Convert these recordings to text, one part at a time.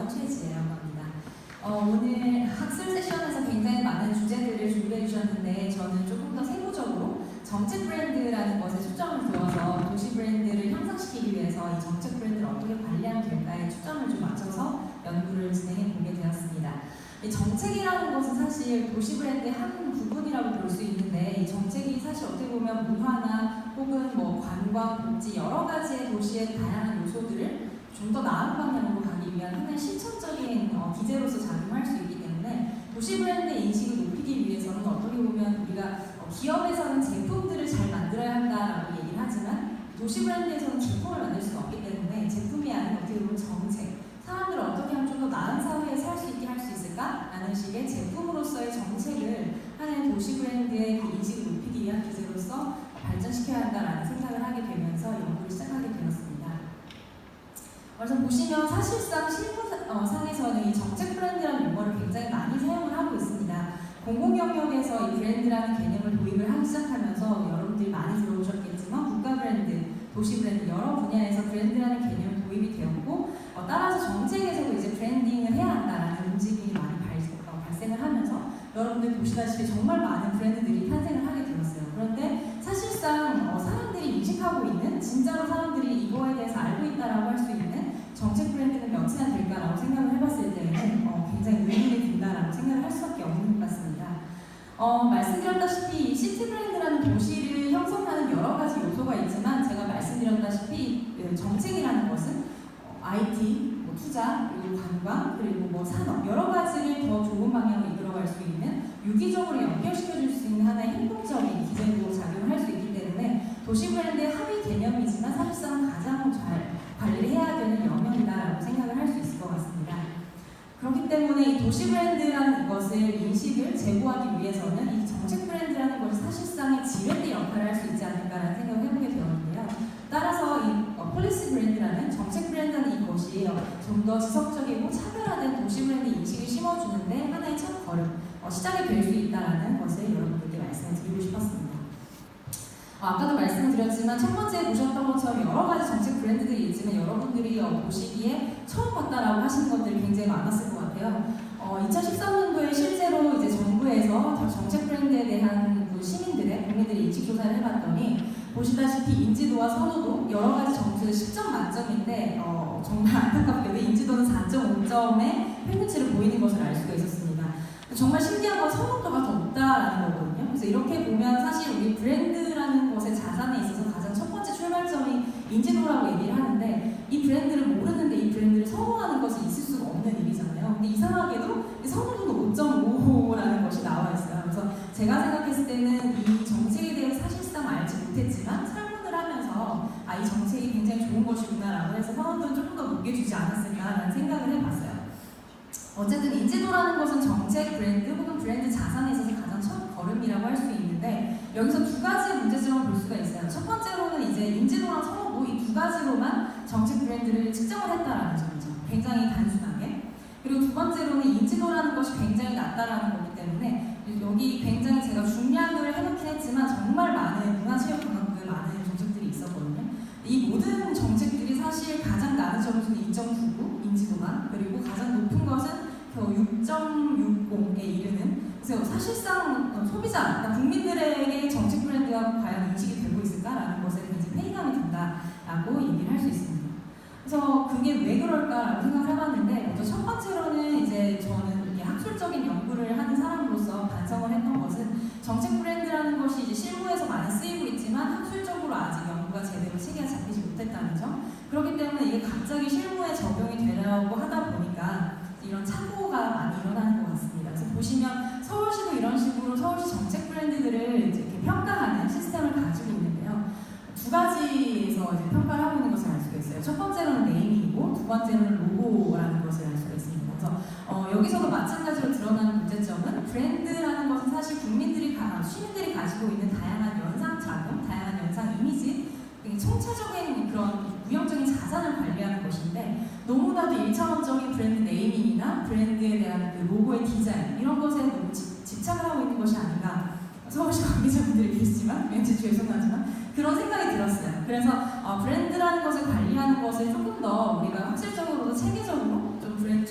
저는 최지혜라고 합니다. 오늘 학술 세션에서 굉장히 많은 주제들을 준비해 주셨는데 저는 조금 더 세부적으로 정책 브랜드라는 것에 초점을 두어서 도시 브랜드를 향상시키기 위해서 이 정책 브랜드를 어떻게 관리하면 될까에 초점을 좀 맞춰서 연구를 진행해 보게 되었습니다. 이 정책이라는 것은 사실 도시 브랜드의 한 부분이라고 볼 수 있는데 이 정책이 사실 어떻게 보면 문화나 혹은 뭐 관광, 복지 여러 가지의 도시의 다양한 요소들을 좀 더 나은 방향으로 가기 위한 하나의 실천적인 기제로서 작용할 수 있기 때문에 도시 브랜드의 인식을 높이기 위해서는 어떻게 보면 우리가 기업에서는 제품들을 잘 만들어야 한다라고 얘기를 하지만 도시 브랜드에서는 제품을 만들 수가 없기 때문에 제품이 아닌 어떻게 보면 정책, 사람들을 어떻게 하면 좀 더 나은 사회에 살 수 있게 할 수 있을까? 라는 식의 제품으로서의 정책을 하나의 도시 브랜드의 그 인식을 높이기 위한 기제로서 발전시켜야 한다라는 생각을 하게 되면서 연구를 시작하게 되었습니다. 그래서 보시면 사실상 실무상에서는 이 정책 브랜드라는 용어를 굉장히 많이 사용을 하고 있습니다. 공공 영역에서 이 브랜드라는 개념을 도입을 하기 시작하면서 여러분들이 많이 들어오셨겠지만 국가 브랜드, 도시 브랜드 여러 분야에서 브랜드라는 개념이 도입이 되었고 따라서 정책에서도 이제 브랜딩을 해야 한다라는 움직임이 많이 발생을 하면서 여러분들 보시다시피 정말 많은 브랜드들이 탄생을 하게 되었어요. 그런데 사실상 사람들이 인식하고 있는 진짜로 사람들이 이거에 대해서 알고 있다라고 할 수 있는 정책 브랜드는 몇이나 될까라고 생각을 해봤을 때는 굉장히 의문이 든다라고 생각을 할 수밖에 없는 것 같습니다. 말씀드렸다시피 시티 브랜드라는 도시를 형성하는 여러 가지 요소가 있지만 제가 말씀드렸다시피 정책이라는 것은 IT, 투자, 그리고 관광, 그리고 산업 여러 가지를 더 좋은 방향으로 이끌어갈 수 있는 유기적으로 연결시켜줄 수 있는 하나의 행복적인 기제로 작용을 할 수 있기 때문에 도시 브랜드의 합의 개념이지만 사실상 가장 잘 관리를 해야 되는 영역이다라고 생각을 할 수 있을 것 같습니다. 그렇기 때문에 이 도시 브랜드라는 것을 인식을 제고하기 위해서는 이 정책 브랜드라는 것이 사실상의 지렛대 역할을 할 수 있지 않을까라는 생각을 해보게 되었는데요. 따라서 이 폴리시 브랜드라는 정책 브랜드라는 이것이 좀 더 지속적이고 차별화된 도시 브랜드 인식을 심어주는데 하나의 첫 걸음, 시작이 될 수 있다는 것을 여러분들께 말씀을 드리고 싶었습니다. 아까도 말씀드렸지만 첫 번째 보셨던 것처럼 여러 가지 정책 브랜드들이 있지만 여러분들이 보시기에 처음 봤다라고 하시는 것들이 굉장히 많았을 것 같아요. 2013년도에 실제로 이제 정부에서 정책 브랜드에 대한 국민들의 인식 조사를 해봤더니 보시다시피 인지도와 선호도 여러 가지 점수를 10점 만점인데 정말 안타깝게도 인지도는 4.5점의 평균치를 보이는 것을 알 수가 있었습니다. 정말 신기한 건 선호도가 더 높다라는 거거든요. 그래서 이렇게 보면 사실 우리 브랜드라는 것의 자산에 있어서 가장 첫 번째 출발점이 인지도라고 얘기를 하는데 이 브랜드를 모르는데 이 브랜드를 선호하는 것이 있을 수가 없는 일이잖아요. 근데 이상하게도 선호도는 5.5라는 것이 나와 있어요. 그래서 제가 생각했을 때는 이 정책에 대해 사실상 알지 못했지만 설문을 하면서 이 정책이 굉장히 좋은 것이구나라고 해서 선호도를 조금 더 높게 주지 않았을까라는 생각을 해봤어요. 어쨌든 인지도라는 것은 정책 브랜드 혹은 브랜드 자산에 있어서 가장 첫 걸음이라고 할 수 있는데 여기서 두 가지의 문제점을 볼 수가 있어요. 첫 번째로는 이제 인지도랑 선호도 이 두 가지로만 정책 브랜드를 측정을 했다라는 점이죠. 굉장히 단순하게. 그리고 두 번째로는 인지도라는 것이 굉장히 낮다라는 거기 때문에 여기 굉장히 제가 중량을 해놓긴 했지만 정말 많은 문화체육관광부에 많은 정책들이 있었거든요. 이 모든 정책들이 사실 가장 낮은 점수는 2.99 인지도가 그리고 가장 높은 것은 6.60에 이르는 그래서 사실상 소비자, 그러니까 국민들에게 정책 브랜드가 과연 인식이 되고 있을까라는 것에 굉장히 회의감이 든다라고 얘기를 할 수 있습니다. 그래서 그게 왜 그럴까라고 생각을 해봤는데 먼저 첫 번째로는 이제 저는 이게 학술적인 연구를 하는 사람으로서 반성을 했던 것은 정책 브랜드라는 것이 이제 실무에서 많이 쓰이고 있지만 학술적으로 아직 연구가 제대로 체계가 잡히지 못했다는 점 그렇기 때문에 이게 갑자기 실무에 적용이 되려고 하다 보니까 이런 착오가 많이 일어나는 것 같습니다. 그래서 보시면 서울시도 이런 식으로 서울시 정책 브랜드들을 이렇게 평가하는 시스템을 가지고 있는데요. 두 가지에서 이제 평가를 하고 있는 것을 알 수가 있어요. 첫 번째로는 네이밍이고 두 번째로는 로고라는 것을 알 수가 있습니다. 그래서 여기서도 마찬가지로 드러나는 문제점은 브랜드라는 것은 사실 시민들이 가지고 있는 다양한 연상 작용, 다양한 연상 이미지, 총체적인 그런 무형적인 자산을 관리하는 것인데 너무나도 1차원적인 브랜드 네이밍이나 브랜드에 대한 그 로고의 디자인 이런 것에 너무 집착을 하고 있는 것이 아닌가 서울시 관계자분들이 계시지만 왠지 죄송하지만 그런 생각이 들었어요. 그래서 브랜드라는 것을 관리하는 것을 조금 더 우리가 학술적으로도 체계적으로 좀 브랜드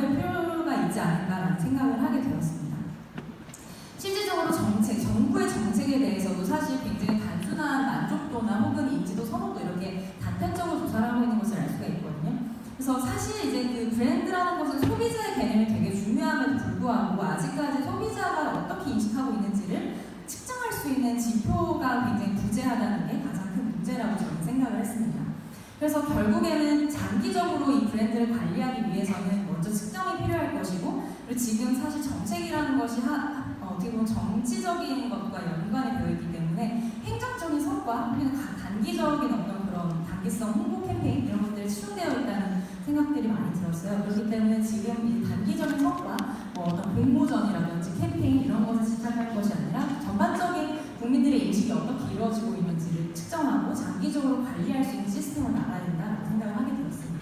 연구의 필요가 있지 않을까라는 생각을 하게 되었습니다. 실질적으로 정부의 정책에 대해서도 사실 굉장히 단순한 만족도나 혹은 인지도, 선호도 이렇게 단편적으로 조사를 하고 있는 것을 알 수가 있거든요. 그래서 사실 이제 그 브랜드라는 것은 소비자의 개념이 되게 중요함에도 불구하고 아직까지 소비자가 어떻게 인식하고 있는지를 측정할 수 있는 지표가 굉장히 부재하다는 게 가장 큰 문제라고 저는 생각을 했습니다. 그래서 결국에는 장기적으로 이 브랜드를 관리하기 위해서는 먼저 측정이 필요할 것이고, 그리고 지금 사실 정책이라는 것이 어떻게 보면 정치적인 것과 연관이 되어 있기 때문에 행정적인 성과, 혹은 단기적인 어떤 그런 단기성 홍보 캠페인 이런 것들이 치중되어 있다는 생각들이 많이 들었어요. 그렇기 때문에 지금 이 단기적인 성과, 뭐 어떤 공모전이라든지 캠페인 이런 것을 집착할 것이 아니라 전반적인 국민들의 인식이 어떻게 이루어지고 있는지를 측정하고 장기적으로 관리할 수 있는 시스템을 나가야 된다는 생각을 하게 되었습니다.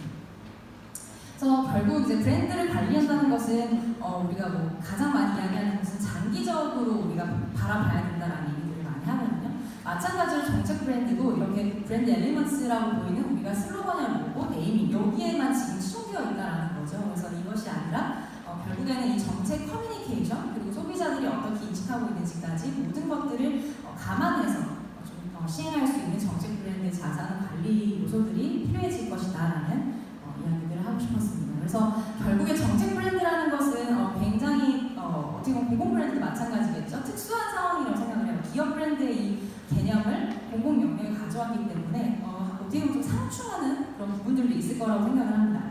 그래서 결국 이제 브랜드를 관리한다는 것은 우리가 뭐 가장 많이 이야기하는 것은 장기적으로 우리가 바라봐야 된다는 얘기들을 많이 하거든요. 마찬가지로 정책 브랜드도 이렇게 브랜드 엘리먼츠라고 보이는 우리가 슬로건이나 로고, 네이밍 여기에만 지금 치중되어 있다는 거죠. 그래서 이것이 아니라 결국에는 이 정책 커뮤니케이션 그리고 소비자들이 어떻게 인식하고 있는지까지 모든 것들을 감안해서 시행할 수 있는 정책 브랜드 자산 관리 요소들이 필요해질 것이다라는 이야기들을 하고 싶었습니다. 그래서 결국에 정책 브랜드라는 것은 굉장히 어떻게 보면 공공 브랜드도 마찬가지겠죠. 특수한 상황이라고 생각을 해요. 기업 브랜드의 이 개념을 공공 영역에 가져왔기 때문에 어떻게 보면 좀 상충하는 그런 부분들도 있을 거라고 생각을 합니다.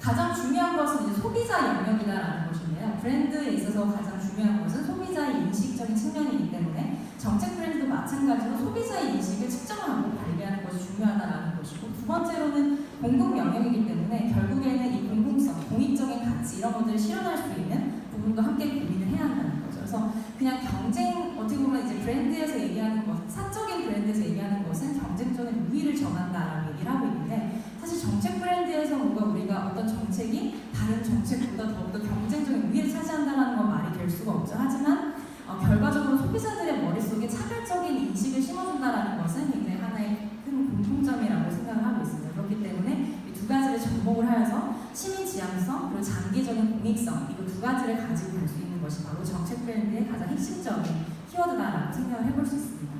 가장 중요한 것은 이제 소비자 영역이다라는 것인데요. 브랜드에 있어서 가장 중요한 것은 소비자의 인식적인 측면이기 때문에 정책 브랜드도 마찬가지로 소비자의 인식을 측정하고 관리하는 것이 중요하다는 것이고, 두 번째로는 공공 영역이기 때문에 결국에는 이 공공성, 공익적인 가치 이런 것들을 실현할 수 있는 부분도 함께 고민을 해야 한다는 거죠. 그래서 그냥 경쟁, 어떻게 보면 이제 브랜드에서 얘기하는 것, 사적인 브랜드에서 얘기하는 것은 경쟁적인 우위를 정한다라는 얘기를 하고 있는데, 사실 정책 브랜드에서 뭔가 우리가 어떤 정책이 다른 정책보다 더욱더 경쟁적인 우위를 차지한다는 건 말이 될 수가 없죠. 하지만 결과적으로 소비자들의 머릿속에 차별적인 인식을 심어준다는 것은 굉장히 하나의 큰 공통점이라고 생각을 하고 있습니다. 그렇기 때문에 이 두 가지를 접목을 하여서 시민 지향성 그리고 장기적인 공익성, 이거 두 가지를 가지고 갈 수 있는 것이 바로 정책 브랜드의 가장 핵심적인 키워드다라고 생각을 해볼 수 있습니다.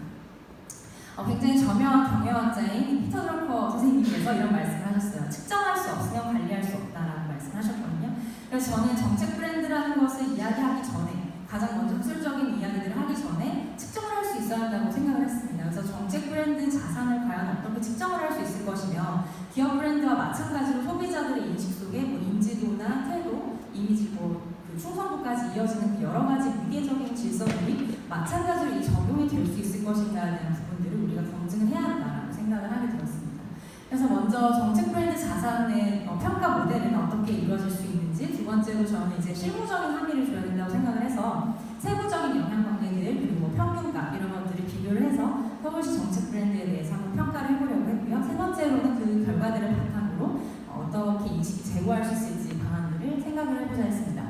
굉장히 저명한 경영학자인 피터 드러커 선생님께서 이런 말씀을 하셨어요. 측정할 수 없으면 관리할 수 없다라는 말씀을 하셨거든요. 그래서 저는 정책 브랜드라는 것을 이야기하기 전에, 가장 먼저 학술적인 이야기들을 하기 전에 측정을 할 수 있어야 한다고 생각을 했습니다. 그래서 정책 브랜드 자산을 과연 어떻게 측정을 할 수 있을 것이며, 기업 브랜드와 마찬가지로 소비자들의 인식 속에 뭐 인지도나 태도, 이미지, 그 충성도까지 이어지는 그 여러 가지 위계적인 질서들이 마찬가지로 이 적용이 될 수 있을 것인가에 대한 부분들을 우리가 검증을 해야 한다라고 생각을 하게 되었습니다. 그래서 먼저 정책 브랜드 자산의 평가 모델은 어떻게 이루어질 수 있는지, 두 번째로 저는 이제 실무적인 함의를 줘야 된다고 생각을 해서 세부적인 영향관계들 그리고 평균값 이런 것들을 비교를 해서 서울시 정책 브랜드에 대해서 한번 평가를 해보려고 했고요. 세 번째로는 그 결과들을 바탕으로 어떻게 인식이 제고할 수 있을지 방안들을 생각을 해보자 했습니다.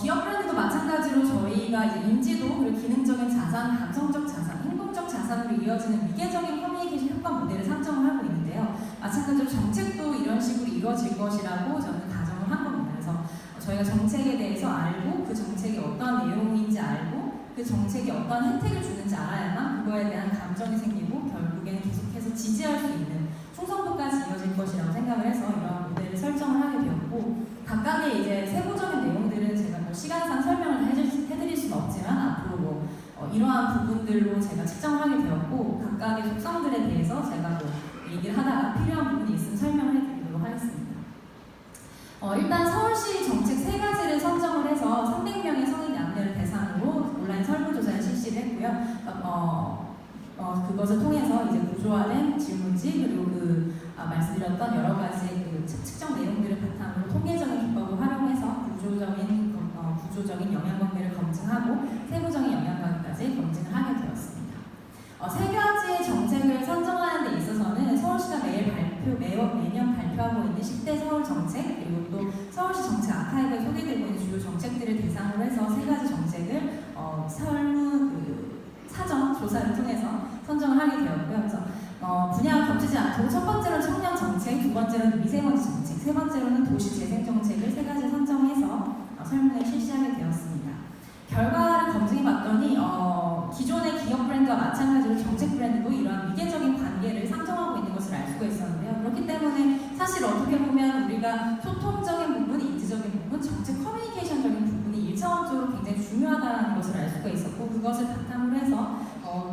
기업 브랜드도 마찬가지로 저희가 이제 인지도 그리고 기능적인 자산, 감성적 자산, 행동적 자산으로 이어지는 위계적인 커뮤니케이션 효과 모델을 산정을 하고 있는데요. 마찬가지로 정책도 이런 식으로 이루어질 것이라고 저는 가정을 한 겁니다. 그래서 저희가 정책에 대해서 알고 그 정책이 어떤 내용인지 알고 그 정책이 어떤 혜택을 주는지 알아야만 그거에 대한 감정이 생기고 결국에는 계속해서 지지할 수 있는 충성도까지 이어질 것이라고 생각을 해서 이러한 모델을 설정을 하게 되었고, 각각의 이제 세부적인 내용들은 제가 뭐 시간상 설명을 해드릴 수는 없지만 앞으로 이러한 부분들로 제가 측정을 하게 되었고, 각각의 속성들에 대해서 제가 얘기를 하다가 필요한 부분이 있으면 설명을 해드리도록 하겠습니다. 일단 서울시 정책 세 가지를 선정을 해서 300명의 성인 남녀를 대상으로 온라인 설문조사를 실시를 했고요. 그것을 통해서 이제 구조화된 질문지 그리고 말씀드렸던 여러 가지 그 측정 내용들을 바탕으로 통계적인 기법을 활용해서 구조적인 영향관계를 검증하고 세부적인 영향관계까지 검증을 하게 되었습니다. 세 가지의 정책을 선정하는 데 있어서는 서울시가 매년 발표하고 있는 10대 서울 정책 그리고 또 서울시 정책 아카이브에 소개되고 있는 주요 정책들을 대상으로 해서 세 가지 정책을 사전 조사를 통해서 선정을 하게 되었고요. 그래서 분야가 겹치지 않도록 첫 번째로는 청년 정책, 두 번째로는 미세먼지 정책, 세 번째로는 도시 재생 정책을 세 수가 있었는데요. 그렇기 때문에 사실 어떻게 보면 우리가 소통적인 부분, 인지적인 부분, 정책 커뮤니케이션적인 부분이 일차원적으로 굉장히 중요하다는 것을 알 수가 있었고, 그것을 바탕으로 해서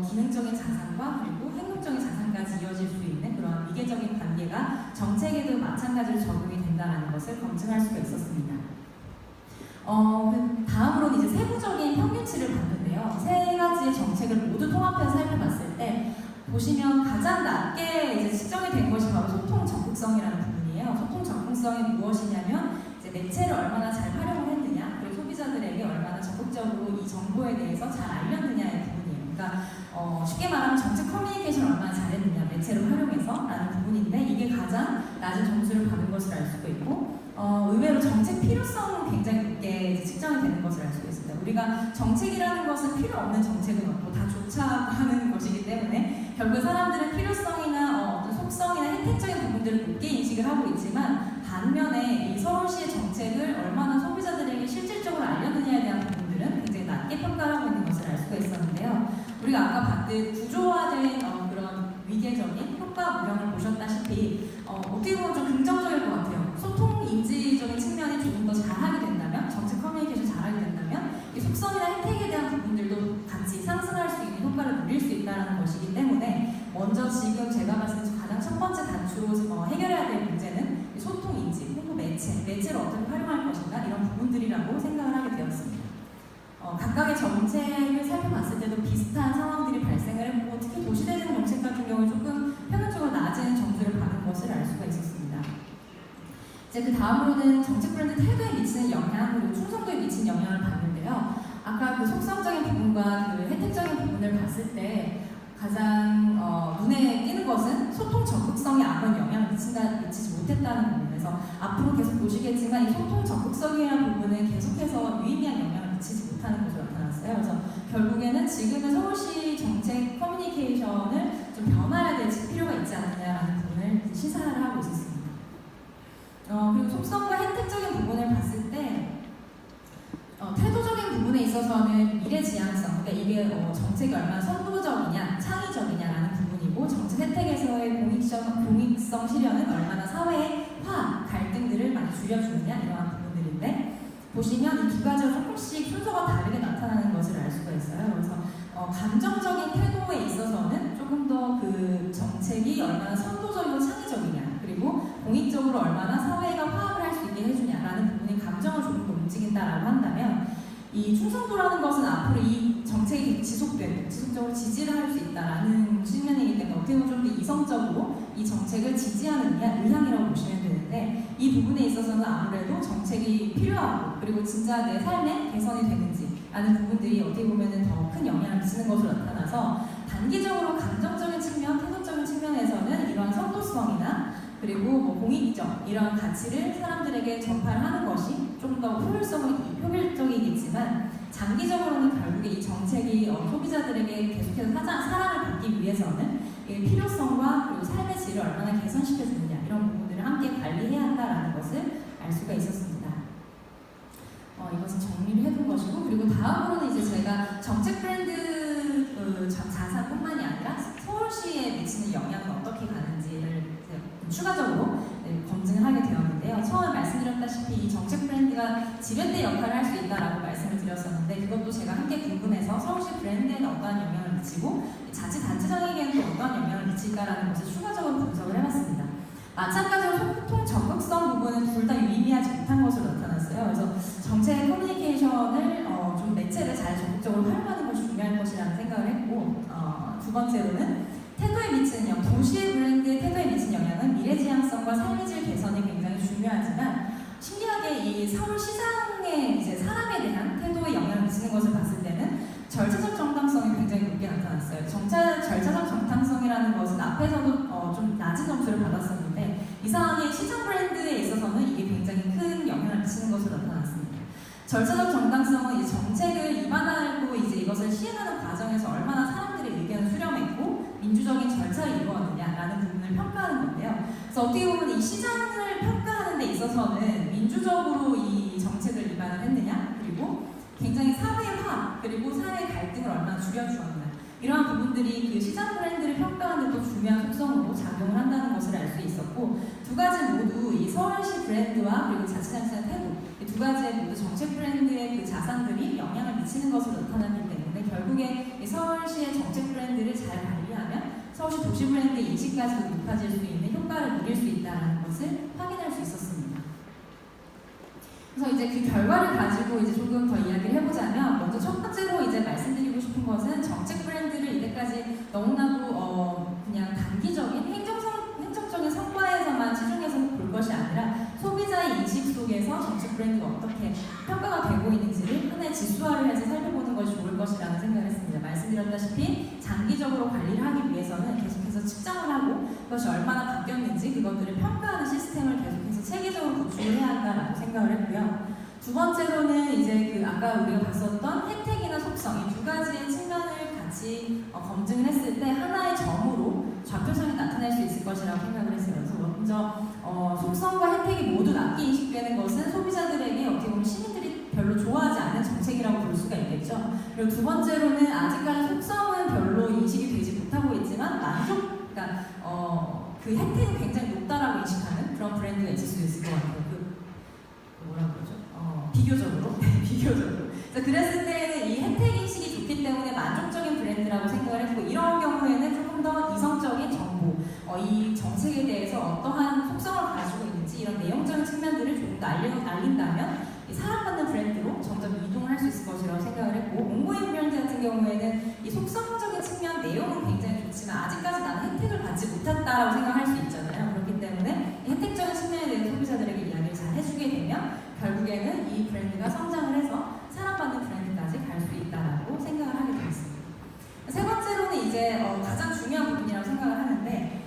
기능적인 자산과 그리고 행동적인 자산까지 이어질 수 있는 그런 위계적인 관계가 정책에도 마찬가지로 적용이 된다는 것을 검증할 수가 있었습니다. 다음으로는 이제 세부적인 평균치를 봤는데요. 세 가지의 정책을 모두 통합해서 살펴봤을 때 보시면 가장 낮게 이제 측정이 된 것이 바로 소통 적극성이라는 부분이에요. 소통 적극성이 무엇이냐면 이제 매체를 얼마나 잘 활용을 했느냐, 그리고 소비자들에게 얼마나 적극적으로 이 정보에 대해서 잘 알렸느냐의 부분이에요. 그러니까 쉽게 말하면 정책 커뮤니케이션을 얼마나 잘했느냐, 매체를 활용해서 라는 부분인데, 이게 가장 낮은 점수를 받은 것을 알 수가 있고, 의외로 정책 필요성은 굉장히 높게 측정이 되는 것을 알 수가 있습니다. 우리가 정책이라는 것은 필요 없는 정책은 없고 다 좋다고 하는 것이기 때문에 결국 사람들은 필요성이나 어떤 속성이나 혜택적인 부분들을 높게 인식을 하고 있지만, 반면에 이 서울시의 정책을 얼마나 소비자들에게 실질적으로 알렸느냐에 대한 부분들은 굉장히 낮게 평가하고 있는 것을 알 수가 있었는데요. 우리가 아까 봤듯 구조화된 그런 위계적인 효과 무형을 보셨다시피 어떻게 보면 좀 긍정적일 것 같아요. 소통 인지적인 측면이 조금 더 잘하게 된다면, 정책 커뮤니케이션 잘하게 된다면 이 속성이나 혜택에 대한 부분들도 같이 상승할 수 있는 효과를 누릴 수 있다는 것이기 때문에, 먼저 지금 제가 봤을 때 가장 첫 번째 단추로 해결해야 될 문제는 소통 인지, 홍보 매체를 어떻게 활용할 것인가, 이런 부분들이라고 생각을 하게 되었습니다. 각각의 정책을 살펴봤을 때도 비슷한 상황들이 발생을 했고, 특히 도시대중 정책 같은 경우는 조금 평균적으로 낮은 점수를 받은 것을 알 수가 있었습니다. 이제 그 다음으로는 정책 브랜드 태도에 미치는 영향, 그리고 충성도에 미치는 영향을 봤는데요. 아까 그 속성적인 부분과 그 혜택적인 부분을 봤을 때 가장 눈에 띄는 것은 소통 적극성에 아무런 영향을 미치지 못했다는 부분에서, 앞으로 계속 보시겠지만 이 소통 적극성이라는 부분은 계속해서 유의미한 영향을 미치지 못하는 것으로 나타났어요. 그래서 결국에는 지금은 서울시 정책 커뮤니케이션을 좀 변화해야 될 필요가 있지 않느냐라는 부분을 시사를 하고 있었습니다. 그리고 속성과 혜택적인 부분을 봤을 때 태도적인 부분에 있어서는 미래지향성, 그러니까 이게 정책이 얼마나 선도적이냐, 창의적이냐라는 부분이고, 정책 혜택에서의 공익성 실현은 얼마나 사회의 갈등들을 많이 줄여주느냐, 이러한 부분들인데, 보시면 이 두 가지가 조금씩 순서가 다르게 나타나는 것을 알 수가 있어요. 그래서 감정적인 태도에 있어서는 조금 더 그 정책이 얼마나 선도적이고 창의적이냐, 그리고 공익적으로 얼마나 사회가 화합을 할 수 있게 해주냐라는 부분이 감정을 조금 더 움직인다라고 한다면, 이 충성도라는 것은 앞으로 이 정책이 지속적으로 지지를 할 수 있다라는 측면이기 때문에 어떻게 보면 좀 더 이성적으로 이 정책을 지지하는 의향이라고 보시면 되는데, 이 부분에 있어서는 아무래도 정책이 필요하고, 그리고 진짜 내 삶에 개선이 되는지라는 부분들이 어떻게 보면 더 큰 영향을 미치는 것으로 나타나서, 단기적으로 감정적인 측면, 태도적인 측면에서는 이러한 선도성이나 그리고 공익적 이런 가치를 사람들에게 전파하는 것이 좀 더 효율적이겠지만, 장기적으로는 결국에 이 정책이 소비자들에게 계속해서 사랑을 받기 위해서는 필요성과 그리고 삶의 질을 얼마나 개선시켜주느냐, 이런 부분들을 함께 관리해야 한다는 것을 알 수가 있었습니다. 이것은 정리를 해둔 것이고, 그리고 다음으로는 이제 제가 정책 브랜드 자산뿐만이 아니라 서울시에 미치는 영향은 어떻게 가는지를 추가적으로 검증을 하게 되었는데요. 처음에 말씀드렸다시피 이 정책 브랜드가 지렛대 역할을 할 수 있다라고 말씀을 드렸었는데, 그것도 제가 함께 궁금해서 서울시 브랜드에는 어떠한 영향을 미치고 자치단체장에게는 또 어떠한 영향을 미칠까라는 것을 추가적으로 분석을 해봤습니다. 마찬가지로 소통 적극성 부분은 둘 다 유의미하지 못한 것으로 나타났어요. 그래서 정책 커뮤니케이션을 좀 매체를 잘 적극적으로 활용하는 것이 중요할 것이라는 생각을 했고, 두 번째로는 태도에 미치는 영향, 도시의 브랜드의 태도에 미치는 영향은 미래지향성과 삶의 질 개선이 굉장히 중요하지만, 신기하게 이 서울시장의 이제 사람에 대한 태도에 영향을 미치는 것을 봤을 때는 절차적 정당성이 굉장히 높게 나타났어요. 절차적 정당성이라는 것은 앞에서도 좀 낮은 점수를 받았었는데, 이상하게 시장 브랜드에 있어서는 이게 굉장히 큰 영향을 미치는 것으로 나타났습니다. 절차적 정당성은 이 정책을 입안하고 이제 이것을 시행하는 과정에서 얼마나 사람들의 의견을 수렴했고 민주적인 절차를 이루었느냐라는 부분을 평가하는 건데요. 그래서 어떻게 보면 이 시장을 평가하는 데 있어서는 민주적으로 이 정책을 입안을 했느냐, 그리고 굉장히 사회화, 그리고 사회 갈등을 얼마나 줄여주었느냐, 이러한 부분들이 그 시장 브랜드를 평가하는 데 또 중요한 속성으로 작용을 한다는 것을 알 가지 모두 이 서울시 브랜드와 그리고 자치단체의 태도, 이 두 가지의 모두 정책 브랜드의 그 자산들이 영향을 미치는 것으로 나타나기 때문에 결국에 이 서울시의 정책 브랜드를 잘 관리하면 서울시 도시 브랜드 인식까지도 높아질 수 있는 효과를 누릴 수 있다는 것을 확인할 수 있었습니다. 그래서 이제 그 결과를 가지고 이제 조금 더 이야기를 해보자면, 먼저 첫 번째로 이제 말씀드리고 싶은 것은 정책 브랜드를 이때까지 너무나도 그냥 단기적인 행정적인 성과에서만 치중해서 볼 것이 아니라 소비자의 인식 속에서 정책 브랜드가 어떻게 평가가 되고 있는지를 하나의 지수화를 해서 살펴보는 것이 좋을 것이라는 생각을 했습니다. 말씀드렸다시피 장기적으로 관리를 하기 위해서는 계속해서 측정을 하고 그것이 얼마나 바뀌었는지 그것들을 평가하는 시스템을 계속해서 체계적으로 구축해야 한다라고 생각을 했고요. 두 번째로는 이제 그 아까 우리가 봤었던 혜택이나 속성, 이 두 가지의 측면을 같이 검증을 했을 때 하나의 점으로 좌표성이 나타날 수 있을 것이라고 생각을 했어요. 그래서 먼저 속성과 혜택이 모두 낮게 인식되는 것은 소비자들에게 어떻게 보면 시민들이 별로 좋아하지 않는 정책이라고 볼 수가 있겠죠. 그리고 두 번째로는 아직까지 속성은 별로 인식이 되지 못하고 있지만 그러니까 그 혜택이 굉장히 높다라고 인식하는 그런 브랜드가 있을 수 있을 것 같아요. 뭐라고 그러죠? 비교적으로. 네, 비교적으로. 그랬을 때에는 이 혜택 인식이 좋기 때문에 만족적인 브랜드라고 생각을 했고, 이런 경우에는 조금 더 이성적인 정보, 이 정책에 대해서 어떠한 속성을 가지고 있는지 이런 내용적인 측면들을 조금 더 알린다면 사랑받는 브랜드로 점점 이동을 할 수 있을 것이라고 생각을 했고, 온고잉 브랜드 같은 경우에는 이 속성적인 측면 내용은 굉장히 좋지만 아직까지 나는 혜택을 받지 못했다라고 생각할 수 있잖아요. 그렇기 때문에 이 혜택적인 측면에 대해서 소비자들에게 이야기를 잘 해주게 되면 결국에는 이 브랜드가 성장을 해서 사랑받는 브랜드까지 갈 수 있다라고 생각을 하게 되었습니다. 세 번째로는 이제 가장 중요한 부분이라고 생각을 하는데,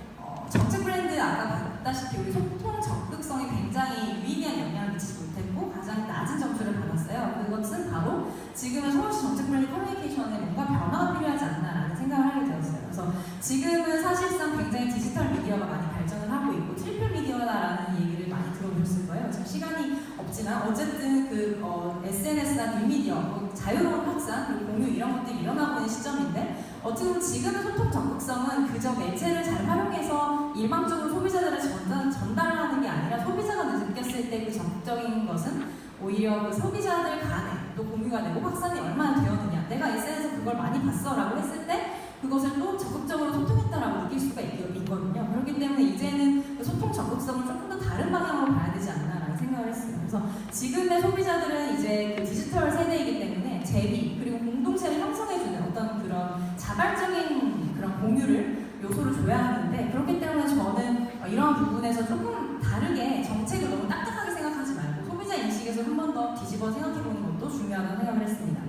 정책 브랜드 아까 봤다시피 우리 소통 적극성이 굉장히 유의미한 영향을 미치지 못했고 가장 낮은 점수를 받았어요. 그것은 바로 지금은 서울시 정책 브랜드 커뮤니케이션에 뭔가 변화가 필요하지 않나라는 생각을 하게 되었어요. 그래서 지금은 사실상 굉장히 디지털 미디어가 많이 발전을 하고 있고 트리플 미디어다라는 얘기를 많이 들어보셨을 거예요. 지금 시간이 없지만 어쨌든 그 SNS나 뉴미디어, 자유로운 확산, 그리고 공유 이런 것들이 일어나고 있는 시점인데, 어떻게 보면 지금의 소통 적극성은 그저 매체를 잘 활용해서 일방적으로 소비자들을 전달하는 게 아니라 소비자가 느꼈을 때 그 적극적인 것은 오히려 그 소비자들 간에 또 공유가 되고 확산이 얼마나 되었느냐, 내가 SNS에서 그걸 많이 봤어 라고 했을 때 그것을 또 적극적으로 소통했다라고 느낄 수가 있거든요. 그렇기 때문에 이제는 그 소통 적극성을 조금 더 다른 방향으로 봐야 되지 않나라는 생각을 했어요. 그래서 지금의 소비자들은 이제 그 디지털 세대이기 때문에 재미 그리고 공동체를 형성해주는 어떤 그런 자발적인 그런 공유를 요소를 줘야 하는데, 그렇기 때문에 저는 이런 부분에서 조금 다르게 정책을 너무 딱딱하게 생각하지 말고 소비자 인식에서 한 번 더 뒤집어 생각해보는 것도 중요하다고 생각을 했습니다.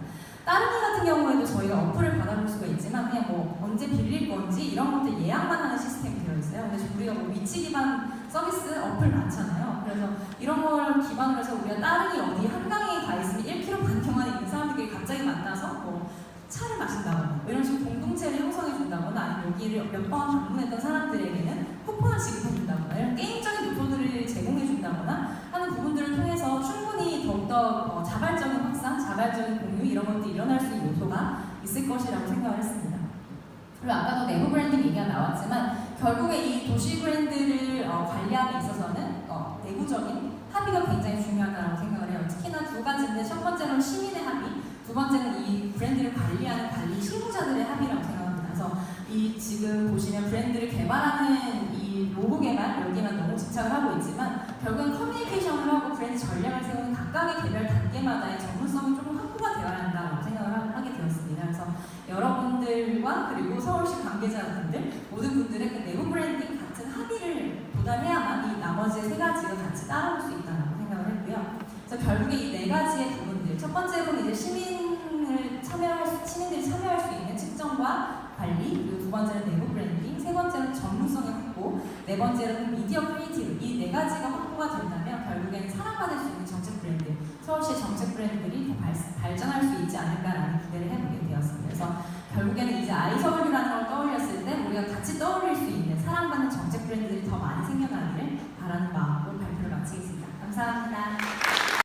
따릉이 같은 경우에도 저희가 어플을 받아볼 수가 있지만 그냥 뭐 언제 빌릴 건지 이런 것들 예약만 하는 시스템이 되어 있어요. 근데 우리가 뭐 위치 기반 서비스 어플 많잖아요. 그래서 이런 걸 기반으로 해서 우리가 따릉이 어디 한강에 가 있으면 1km 반경안에 있는 사람들끼리 갑자기 만나서 뭐 차를 마신다거나 뭐 이런 식으로 공동체를 형성해 준다거나, 아니면 여기를 몇 번 방문했던 사람들에게는 쿠폰을 지급해 준다거나 이런 게임적인 요소들을 제공해 준다거나 하는 부분들을 통해서 충분히 더욱더 자발적인 확산, 자발적인 공유 이런 것들이 일어날 수 있는 요소가 있을 것이라고 생각을 했습니다. 그리고 아까도 내부 브랜딩 얘기가 나왔지만 결국에 이 도시 브랜드를 관리함에 있어서는 내부적인 합의가 굉장히 중요하다고 생각을 해요. 특히나 두 가지인데, 첫 번째는 시민의 합의, 두 번째는 이 브랜드를 관리하는 관리 실무자들의 합의라고 생각합니다. 그래서 이 지금 보시면 브랜드를 개발하는 이 로고 개발 여기만 너무 집착을 하고 있지만 결국은 커뮤니케이션을 하고 브랜드 전략을 세우는 각각의 개별 단계마다의 전문성이 조금 확보가 되어야 한다고 생각을 하게 되었습니다. 그래서 여러분들과 그리고 서울시 관계자분들 모든 분들의 그 내부 브랜딩 같은 합의를 도달해야만 이 나머지 세 가지가 같이 따라올 수 있다고 생각을 했고요. 그래서 결국에 이 네 가지의 부분들, 첫 번째로는 이제 시민들이 참여할 수 있는 측정과 관리, 그리고 두 번째는 내부 브랜딩, 세 번째는 전문성의 확보, 네 번째는 미디어 크리에이티브, 이 네 가지가 확보가 된다면 결국에는 사랑받을 수 있는 정책 브랜드, 서울시의 정책 브랜드들이 더 발전할 수 있지 않을까라는 기대를 해보게 되었습니다. 그래서 결국에는 이제 아이서울이라는 걸 떠올렸을 때 우리가 같이 떠올릴 수 있는 사랑받는 정책 브랜드들이 더 많이 생겨나기를 바라는 마음으로 발표를 마치겠습니다. 감사합니다.